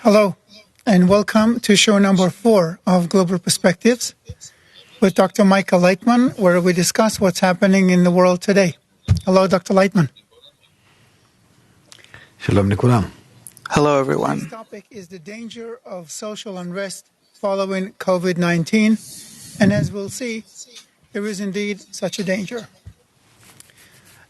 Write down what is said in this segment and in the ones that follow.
Hello, and welcome to show number 4 of Global Perspectives with Dr. Michael Leitman, where we discuss what's happening in the world today. Hello, Dr. Leitman. Shalom לכולם. Hello, everyone. Today's topic is the danger of social unrest following COVID-19, and as we'll see, there is indeed such a danger.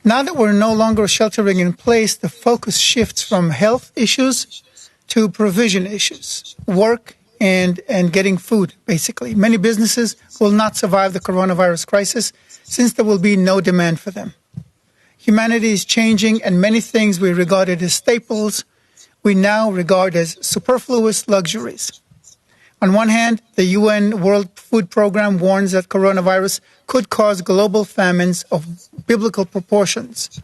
Now that we're no longer sheltering in place, the focus shifts from health issues to provision issues, work and getting food, basically. Many businesses will not survive the coronavirus crisis since there will be no demand for them. Humanity is changing, and many things we regarded as staples, we now regard as superfluous luxuries. On one hand, the UN World Food Program warns that coronavirus could cause global famines of biblical proportions.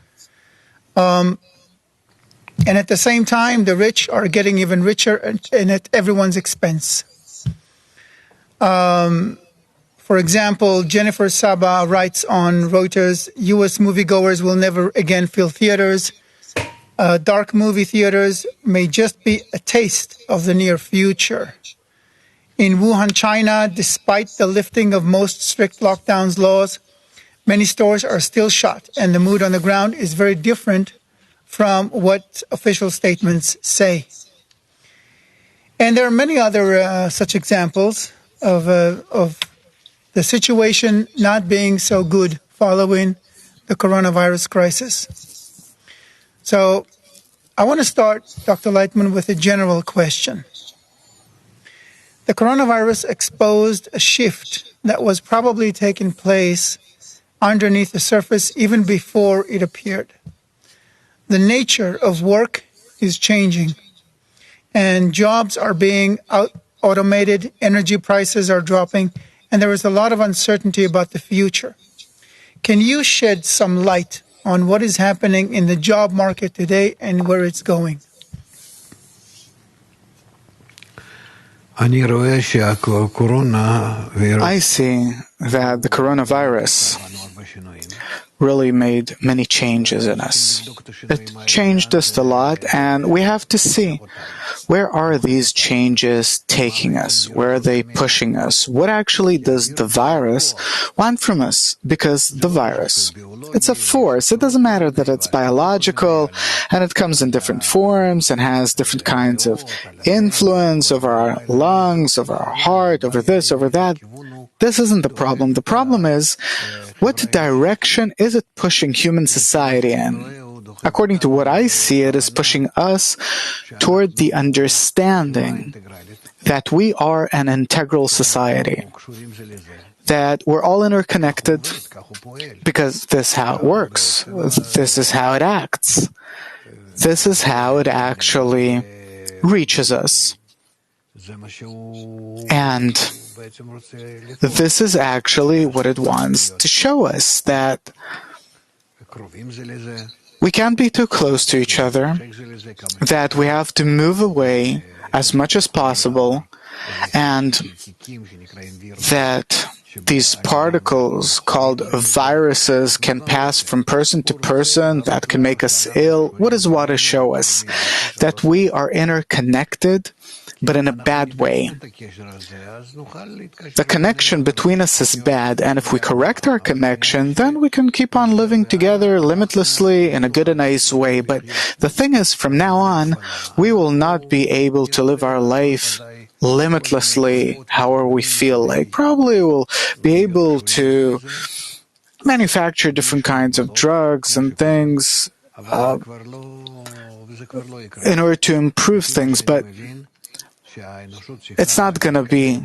And at the same time, the rich are getting even richer and at everyone's expense. For example, Jennifer Saba writes on Reuters, U.S. moviegoers will never again fill theaters. Dark movie theaters may just be a taste of the near future. In Wuhan, China, despite the lifting of most strict lockdowns laws, many stores are still shut, and the mood on the ground is very different from what official statements say. And there are many other such examples of the situation not being so good following the coronavirus crisis. So I want to start, Dr. Leitman, with a general question. The coronavirus exposed a shift that was probably taking place underneath the surface even before it appeared. The nature of work is changing, and jobs are being automated, energy prices are dropping, and there is a lot of uncertainty about the future. Can you shed some light on what is happening in the job market today and where it's going? I see that the coronavirus really made many changes in us. It changed us a lot, and we have to see, where are these changes taking us? Where are they pushing us? What actually does the virus want from us? Because the virus, it's a force. It doesn't matter that it's biological, and it comes in different forms and has different kinds of influence over our lungs, over our heart, over this, over that. This isn't the problem. The problem is, what direction is it pushing human society in? According to what I see, it is pushing us toward the understanding that we are an integral society, that we're all interconnected, because this is how it works. This is how it acts. This is how it actually reaches us. And this is actually what it wants to show us, that we can't be too close to each other, that we have to move away as much as possible, and that these particles called viruses can pass from person to person, that can make us ill. What does water show us? That we are interconnected, but in a bad way. The connection between us is bad, and if we correct our connection, then we can keep on living together limitlessly in a good and nice way. But the thing is, from now on, we will not be able to live our life limitlessly however we feel like. Probably we'll be able to manufacture different kinds of drugs and things in order to improve things, but it's not going to be,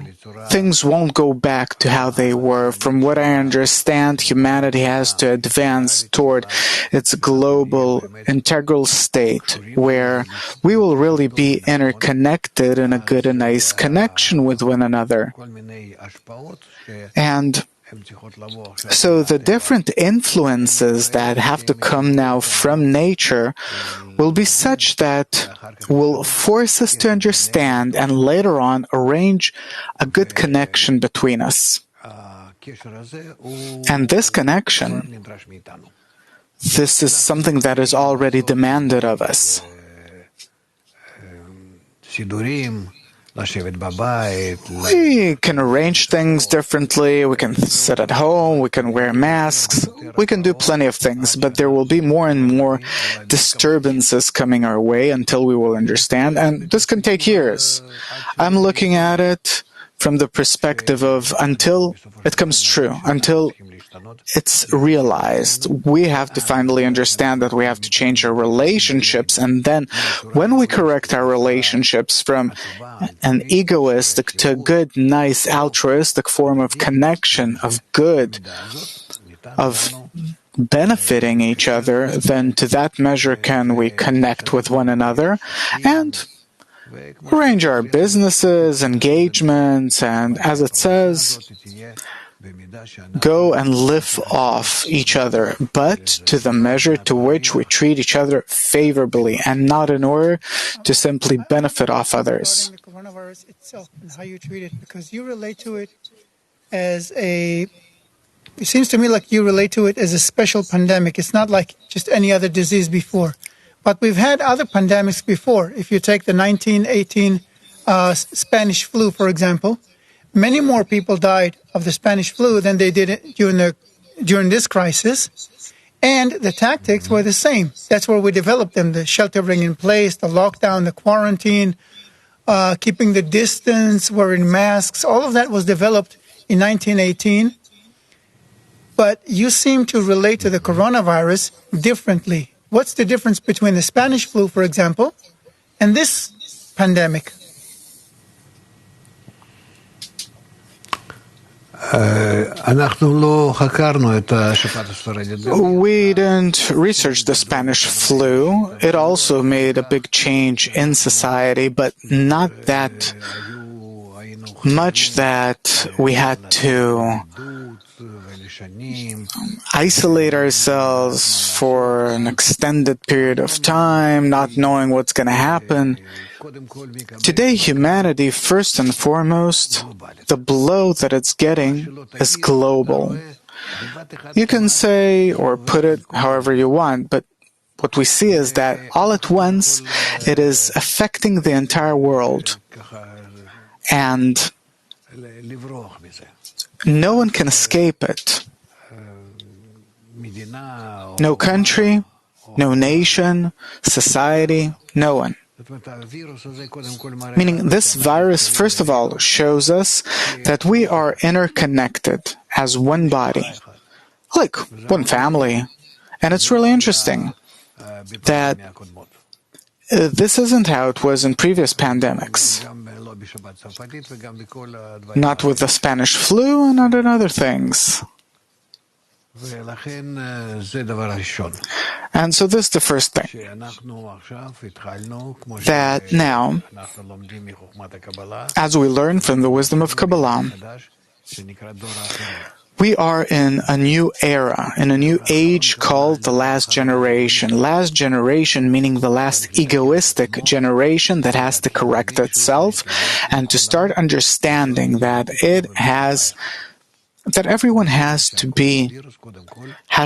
things won't go back to how they were. From what I understand, humanity has to advance toward its global integral state, where we will really be interconnected in a good and nice connection with one another. And so the different influences that have to come now from nature will be such that will force us to understand and later on arrange a good connection between us. And this connection, this is something that is already demanded of us. We can arrange things differently, we can sit at home, we can wear masks, we can do plenty of things, but there will be more and more disturbances coming our way until we will understand, and this can take years. I'm looking at it from the perspective of until it comes true, until it's realized. We have to finally understand that we have to change our relationships, and then when we correct our relationships from an egoistic to a good, nice, altruistic form of connection, of good, of benefiting each other, then to that measure can we connect with one another and arrange our businesses, engagements, and as it says, go and live off each other, but to the measure to which we treat each other favorably and not in order to simply benefit off others. Regarding the coronavirus itself and how you treat it, because you relate to it as it seems to me like you relate to it as a special pandemic. It's not like just any other disease before. But we've had other pandemics before. If you take the 1918 Spanish flu, for example, many more people died of the Spanish flu than they did during this crisis. And the tactics were the same. That's where we developed them, the sheltering in place, the lockdown, the quarantine, keeping the distance, wearing masks. All of that was developed in 1918. But you seem to relate to the coronavirus differently. What's the difference between the Spanish flu, for example, and this pandemic? We didn't research the Spanish flu. It also made a big change in society, but not that much that we had to isolate ourselves for an extended period of time, not knowing what's going to happen. Today, humanity, first and foremost, the blow that it's getting is global. You can say or put it however you want, but what we see is that all at once it is affecting the entire world. And no one can escape it. No country, no nation, society, no one. Meaning this virus, first of all, shows us that we are interconnected as one body, like one family. And it's really interesting that this isn't how it was in previous pandemics. Not with the Spanish flu and not in other things. And so this is the first thing. That now, as we learn from the wisdom of Kabbalah, we are in a new era, in a new age called the last generation. Last generation meaning the last egoistic generation that has to correct itself and to start understanding that everyone has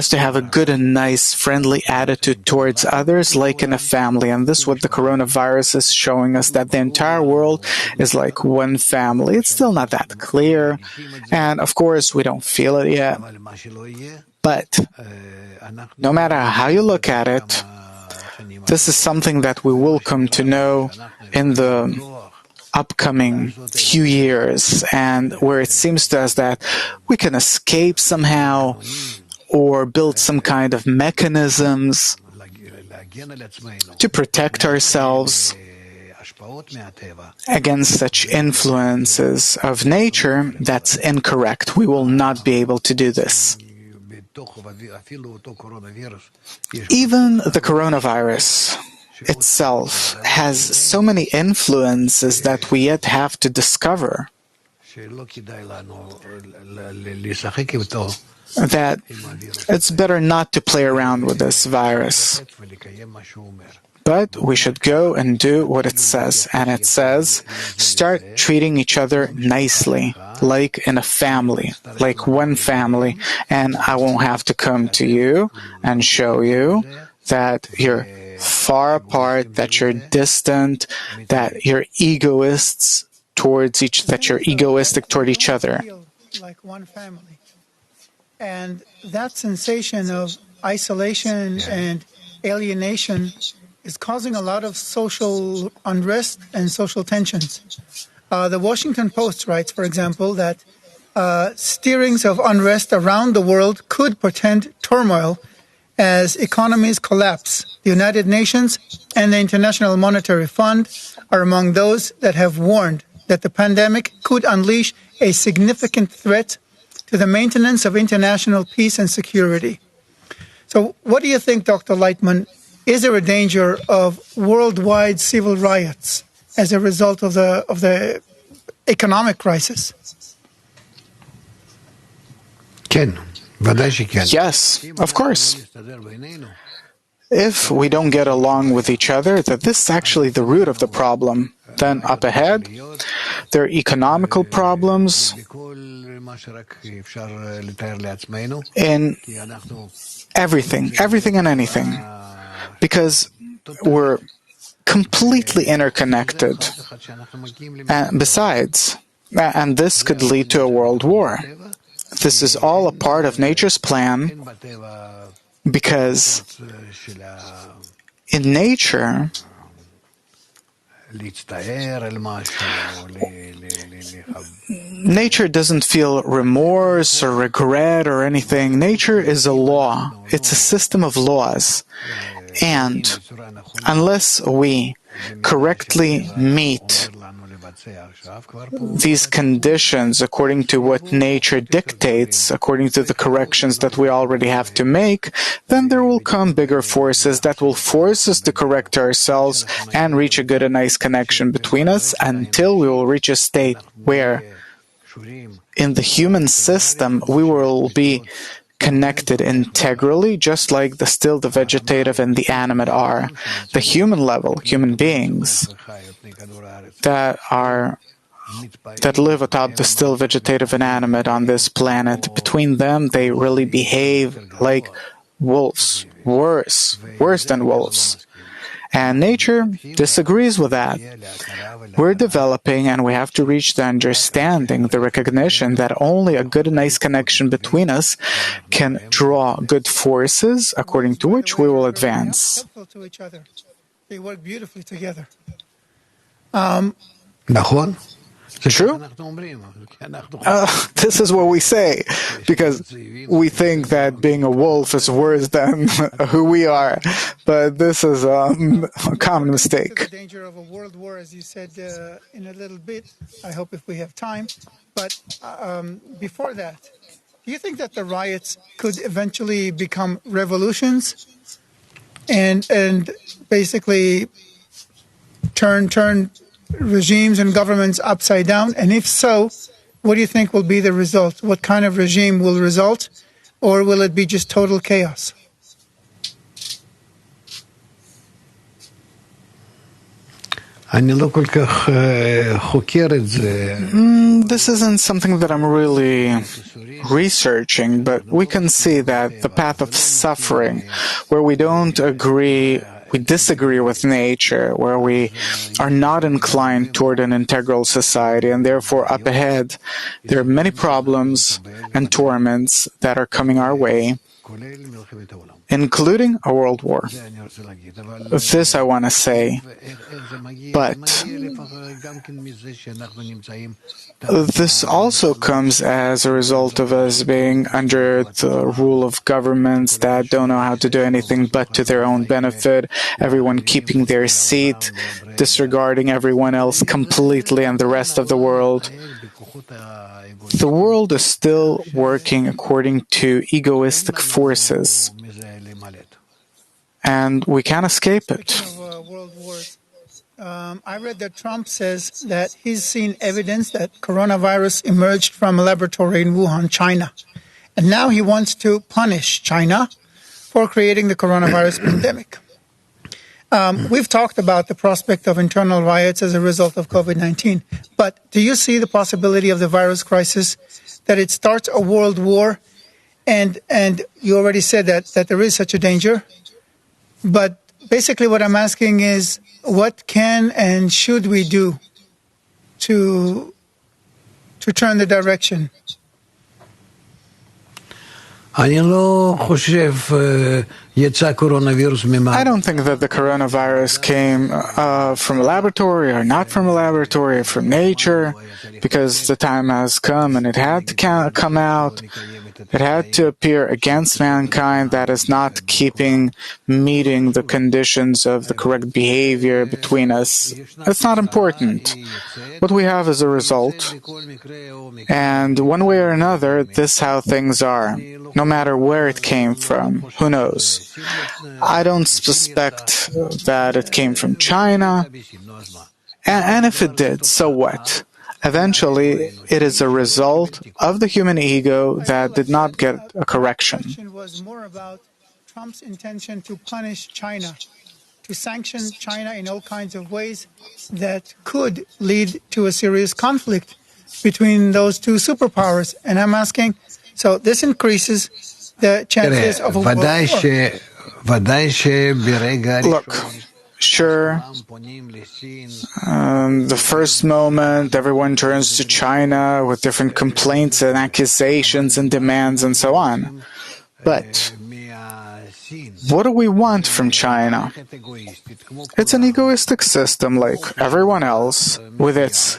to have a good and nice, friendly attitude towards others, like in a family. And this is what the coronavirus is showing us, that the entire world is like one family. It's still not that clear. And of course, we don't feel it yet. But no matter how you look at it, this is something that we will come to know in the upcoming few years, and where it seems to us that we can escape somehow or build some kind of mechanisms to protect ourselves against such influences of nature. That's incorrect. We will not be able to do this. Even the coronavirus itself has so many influences that we yet have to discover, that it's better not to play around with this virus. But we should go and do what it says. And it says, start treating each other nicely, like in a family, like one family. And I won't have to come to you and show you that you're far apart, that you're distant, that you're egoists that you're egoistic toward each other. Feel like one family. And that sensation of isolation and alienation is causing a lot of social unrest and social tensions. The Washington Post writes, for example, that stirrings of unrest around the world could portend turmoil as economies collapse. The United Nations and the International Monetary Fund are among those that have warned that the pandemic could unleash a significant threat to the maintenance of international peace and security. So what do you think, Dr. Lightman? Is there a danger of worldwide civil riots as a result of the economic crisis? Yes, of course. If we don't get along with each other, that this is actually the root of the problem. Then up ahead, there are economical problems in everything and anything, because we're completely interconnected. And besides, and this could lead to a world war. This is all a part of nature's plan, because in nature, nature doesn't feel remorse or regret or anything. Nature is a law. It's a system of laws. And unless we correctly meet these conditions according to what nature dictates, according to the corrections that we already have to make, then there will come bigger forces that will force us to correct ourselves and reach a good and nice connection between us until we will reach a state where in the human system we will be connected integrally, just like the vegetative and the animate are. The human level, human beings that live atop the still vegetative and animate on this planet, between them they really behave like wolves, worse than wolves. And nature disagrees with that. We're developing, and we have to reach the understanding, the recognition that only a good and nice connection between us can draw good forces, according to which we will advance. Helpful to each other. They work beautifully together. True? This is what we say, because we think that being a wolf is worse than who we are, but this is a common mistake. The danger of a world war, as you said, in a little bit, I hope if we have time. But before that, do you think that the riots could eventually become revolutions and basically turn regimes and governments upside down? And if so, what do you think will be the result? What kind of regime will result? Or will it be just total chaos? This isn't something that I'm really researching, but we can see that the path of suffering, where we disagree with nature, where we are not inclined toward an integral society, and therefore up ahead there are many problems and torments that are coming our way, including a world war. This I want to say, but this also comes as a result of us being under the rule of governments that don't know how to do anything but to their own benefit, everyone keeping their seat, disregarding everyone else completely and the rest of the world. The world is still working according to egoistic forces, and we can't escape it. World wars. I read that Trump says that he's seen evidence that coronavirus emerged from a laboratory in Wuhan, China. And now he wants to punish China for creating the coronavirus pandemic. We've talked about the prospect of internal riots as a result of COVID-19. But do you see the possibility of the virus crisis, that it starts a world war? And you already said that there is such a danger. But basically what I'm asking is, what can and should we do to turn the direction? I don't think that the coronavirus came from a laboratory or not from a laboratory, from nature, because the time has come and it had to come out. It had to appear against mankind. That is not meeting the conditions of the correct behavior between us. It's not important. What we have is a result. And one way or another, this is how things are. No matter where it came from, who knows? I don't suspect that it came from China. And if it did, so what? Eventually, it is a result of the human ego that did not get a correction. The question was more about Trump's intention to punish China, to sanction China in all kinds of ways that could lead to a serious conflict between those two superpowers. And I'm asking, so this increases the chances of a world war. Look, sure, the first moment everyone turns to China with different complaints and accusations and demands and so on. But what do we want from China? It's an egoistic system like everyone else, with its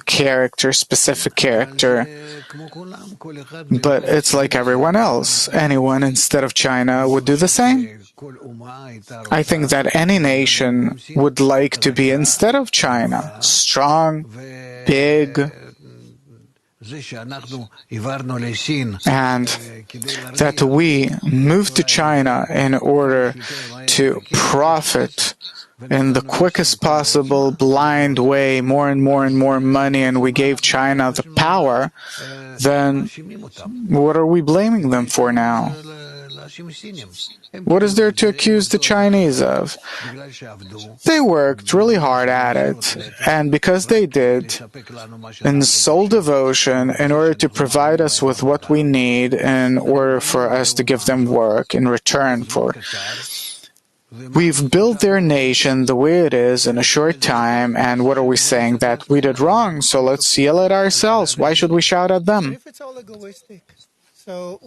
specific character. But it's like everyone else. Anyone instead of China would do the same. I think that any nation would like to be instead of China, strong, big, and that we moved to China in order to profit in the quickest possible blind way, more and more and more money, and we gave China the power, then what are we blaming them for now? What is there to accuse the Chinese of? They worked really hard at it, and because they did, in sole devotion, in order to provide us with what we need, in order for us to give them work in return for. We've built their nation the way it is in a short time, and what are we saying? That we did wrong, so let's yell at ourselves. Why should we shout at them? If it's all egoistic, so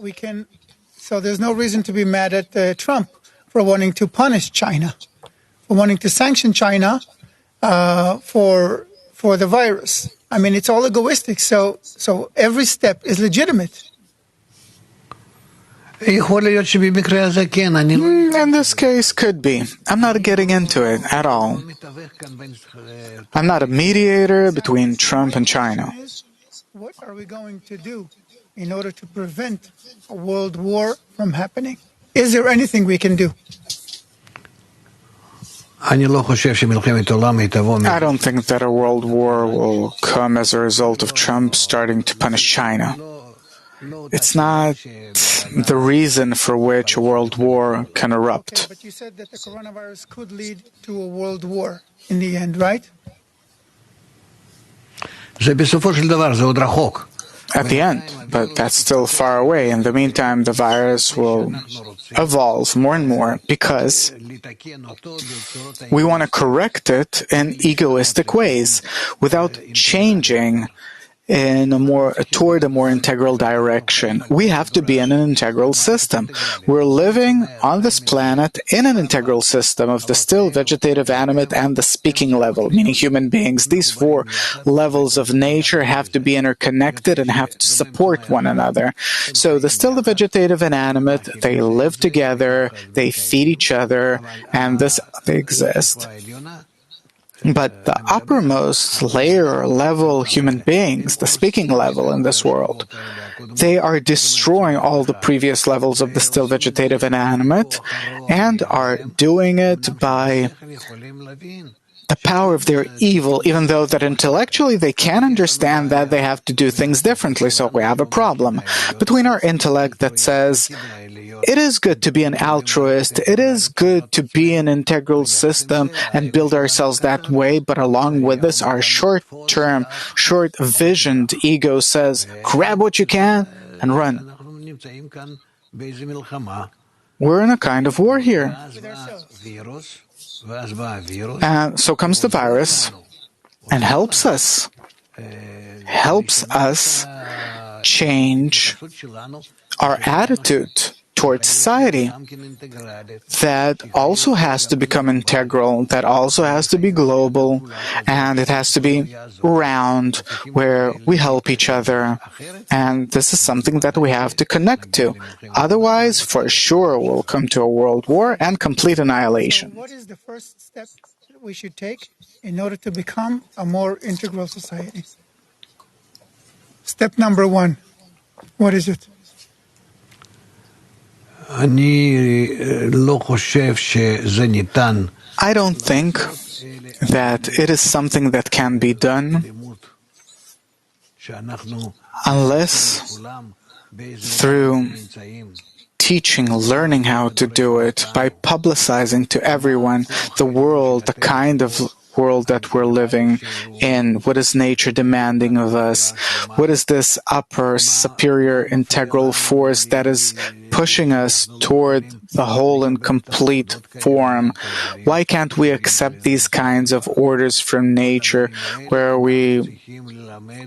there's no reason to be mad at Trump for wanting to punish China, for wanting to sanction China for the virus. I mean, it's all egoistic, so every step is legitimate. In this case, could be. I'm not getting into it at all. I'm not a mediator between Trump and China. What are we going to do in order to prevent a world war from happening? Is there anything we can do? I don't think that a world war will come as a result of Trump starting to punish China. It's not the reason for which a world war can erupt. Okay, but you said that the coronavirus could lead to a world war in the end, right? At the end, but that's still far away. In the meantime, the virus will evolve more and more because we want to correct it in egoistic ways without changing toward a more integral direction. We have to be in an integral system. We're living on this planet in an integral system of the still, vegetative, animate, and the speaking level, meaning human beings. These four levels of nature have to be interconnected and have to support one another. So the still, the vegetative, and animate, they live together, they feed each other, and they exist. But the uppermost layer or level human beings, the speaking level in this world, they are destroying all the previous levels of the still, vegetative, and animate, and are doing it by the power of their evil, even though that intellectually they can understand that they have to do things differently. So we have a problem between our intellect that says, it is good to be an altruist, it is good to be an integral system and build ourselves that way, but along with this, our short-term, short-visioned ego says, grab what you can and run. We're in a kind of war here. And so comes the virus and helps us change our attitude towards society. That also has to become integral, that also has to be global, and it has to be round, where we help each other. And this is something that we have to connect to. Otherwise, for sure, we'll come to a world war and complete annihilation. So what is the first step that we should take in order to become a more integral society? Step number one, what is it? I don't think that it is something that can be done unless through teaching, learning how to do it, by publicizing to everyone the world, the kind of world that we're living in, what is nature demanding of us, what is this upper, superior, integral force that is pushing us toward the whole and complete form. Why can't we accept these kinds of orders from nature where we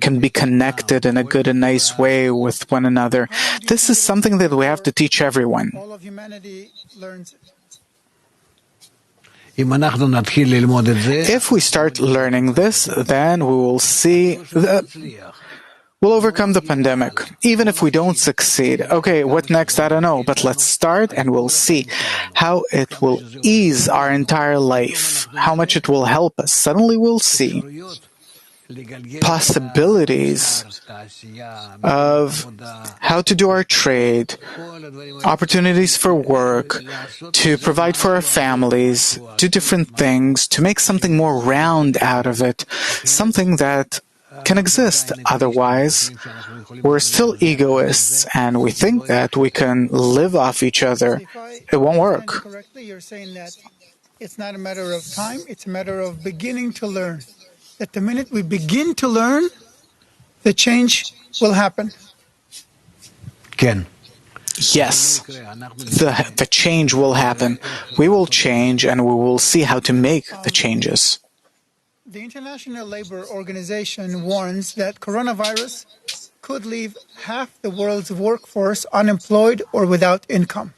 can be connected in a good and nice way with one another? This is something that we have to teach everyone. All of humanity learns it. If we start learning this, then we will see that we'll overcome the pandemic, even if we don't succeed. Okay, what next? I don't know, but let's start and we'll see how it will ease our entire life, how much it will help us. Suddenly we'll see possibilities of how to do our trade, opportunities for work, to provide for our families, do different things, to make something more round out of it, something that can exist. Otherwise, we're still egoists and we think that we can live off each other. It won't work. Correctly, you're saying that it's not a matter of time, it's a matter of beginning to learn. That the minute we begin to learn, the change will happen. Ken. Yes, the change will happen. We will change and we will see how to make the changes. The International Labour Organization warns that coronavirus could leave half the world's workforce unemployed or without income.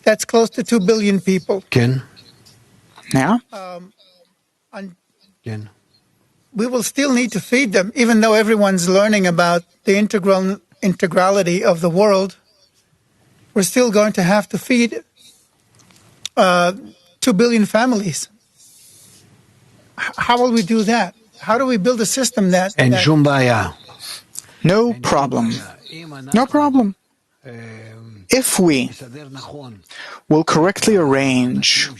That's close to 2 billion people. Ken? Yeah? Ken? We will still need to feed them, even though everyone's learning about the integrality of the world. We're still going to have to feed 2 billion families. How will we do that? How do we build a system that... No problem. No problem. If we will correctly arrange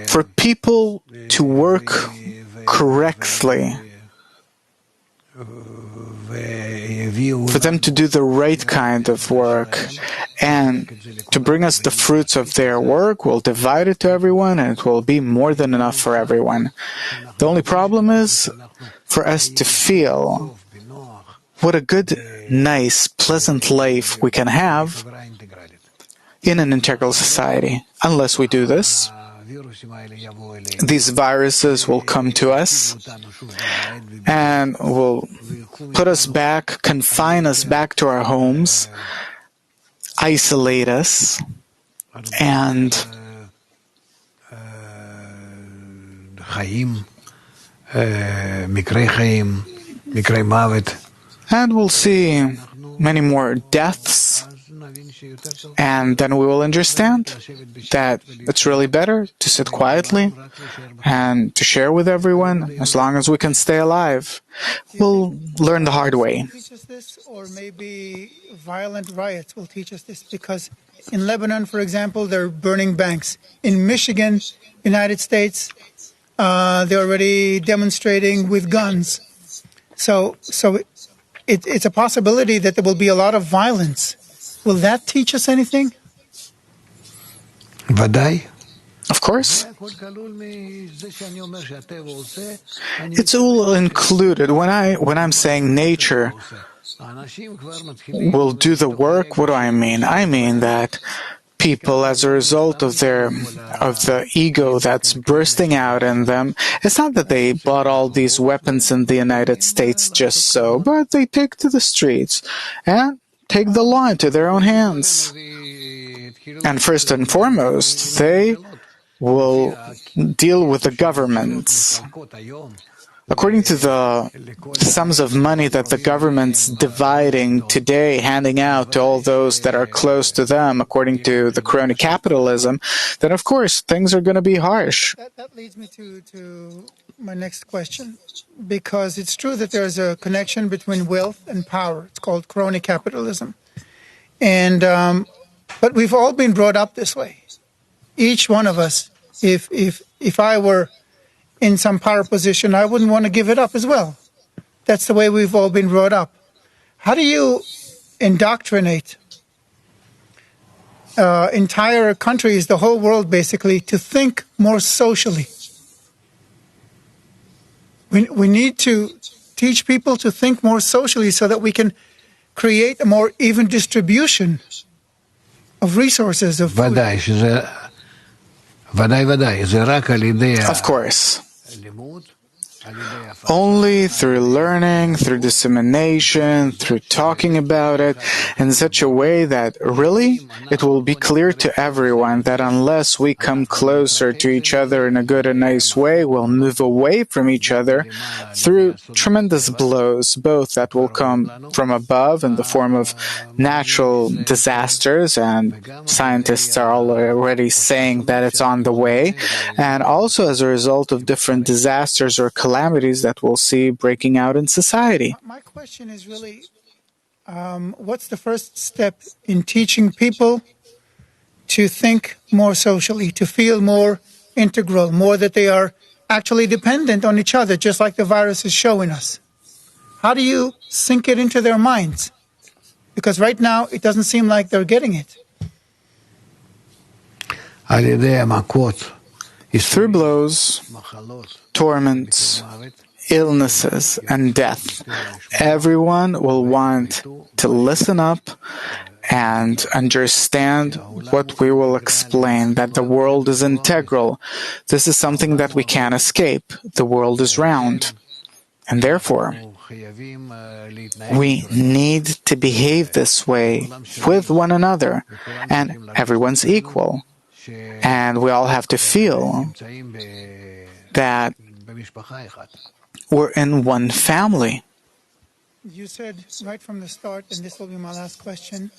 for people to work correctly, for them to do the right kind of work, and to bring us the fruits of their work, we'll divide it to everyone, and it will be more than enough for everyone. The only problem is for us to feel what a good, nice, pleasant life we can have in an integral society. Unless we do this, these viruses will come to us and will put us back, confine us back to our homes, isolate us, and we'll see many more deaths. And then we will understand that it's really better to sit quietly and to share with everyone as long as we can stay alive. We'll learn the hard way. Teach us this, or maybe violent riots will teach us this, because in Lebanon, for example, they're burning banks. In Michigan, United States, they're already demonstrating with guns. So it's a possibility that there will be a lot of violence. Will that teach us anything? Of course. It's all included. When I'm saying nature will do the work, what do I mean? I mean that people as a result of the ego that's bursting out in them. It's not that they bought all these weapons in the United States just so, but they take to the streets and take the law into their own hands. And first and foremost, they will deal with the governments. According to the sums of money that the government's dividing today, handing out to all those that are close to them, according to the crony capitalism, then of course things are going to be harsh. That leads me to my next question, because it's true that there's a connection between wealth and power. It's called crony capitalism. And but we've all been brought up this way. Each one of us, if I were in some power position, I wouldn't want to give it up as well. That's the way we've all been brought up. How do you indoctrinate entire countries, the whole world basically, to think more socially? We need to teach people to think more socially so that we can create a more even distribution of resources, of food. Of course. Only through learning, through dissemination, through talking about it in such a way that really it will be clear to everyone that unless we come closer to each other in a good and nice way, we'll move away from each other through tremendous blows, both that will come from above in the form of natural disasters, and scientists are already saying that it's on the way, and also as a result of different disasters or calamities that we'll see breaking out in society. My question is really, what's the first step in teaching people to think more socially, to feel more integral, more that they are actually dependent on each other, just like the virus is showing us? How do you sink it into their minds? Because right now, it doesn't seem like they're getting it. Through blows, torments, illnesses, and death, everyone will want to listen up and understand what we will explain, that the world is integral. This is something that we can't escape. The world is round. And therefore, we need to behave this way with one another, and everyone's equal. And we all have to feel that we're in one family. You said right from the start, and this will be my last question,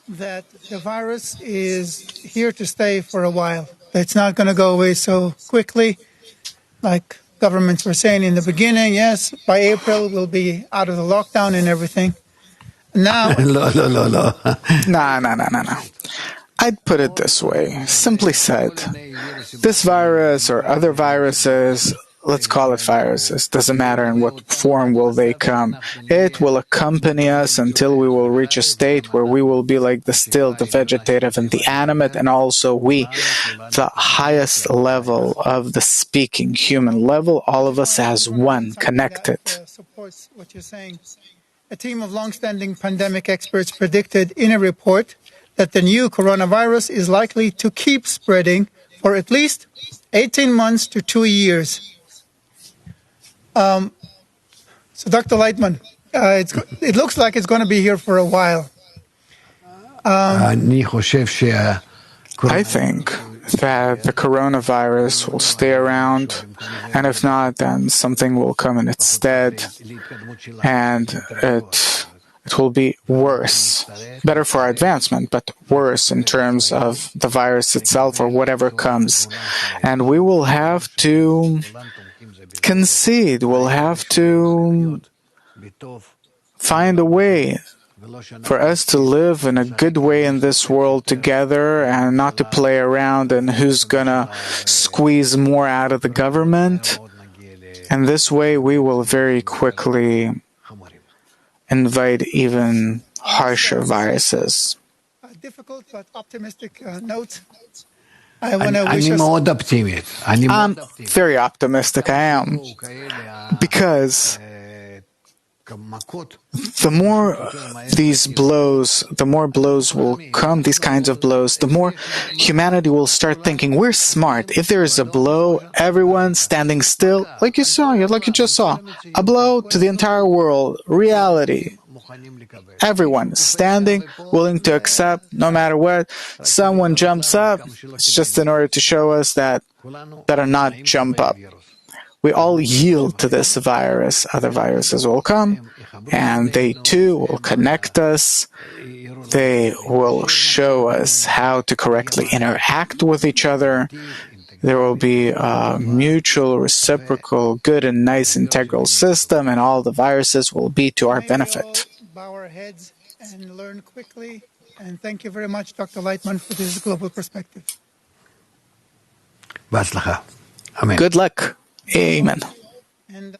that the virus is here to stay for a while. It's not going to go away so quickly, like governments were saying in the beginning. Yes, by April we'll be out of the lockdown and everything. Now, No. I'd put it this way, simply said, this virus or other viruses, let's call it viruses, doesn't matter in what form will they come, it will accompany us until we will reach a state where we will be like the still, the vegetative, and the animate, and also we, the highest level of the speaking human level, all of us as one, connected. That supports what you're saying. A team of long-standing pandemic experts predicted in a report that the new coronavirus is likely to keep spreading for at least 18 months to 2 years. So, Dr. Lightman, it looks like it's going to be here for a while. I think that the coronavirus will stay around, and if not, then something will come in its stead, and it will be worse. Better for our advancement, but worse in terms of the virus itself or whatever comes. And we will have to concede. We'll have to find a way for us to live in a good way in this world together and not to play around and who's gonna squeeze more out of the government. And this way we will very quickly invite even harsher viruses. Difficult but optimistic note. I want to wish us... I'm very optimistic, I am. Because the more the more blows will come, these kinds of blows, the more humanity will start thinking, we're smart. If there is a blow, everyone standing still, like you just saw, a blow to the entire world, reality. Everyone standing, willing to accept, no matter what. Someone jumps up, it's just in order to show us that better not jump up. We all yield to this virus. Other viruses will come, and they too will connect us. They will show us how to correctly interact with each other. There will be a mutual, reciprocal, good and nice integral system, and all the viruses will be to our benefit. Bow our heads and learn quickly. And thank you very much, Dr. Lightman, for this global perspective. Good luck. Amen. And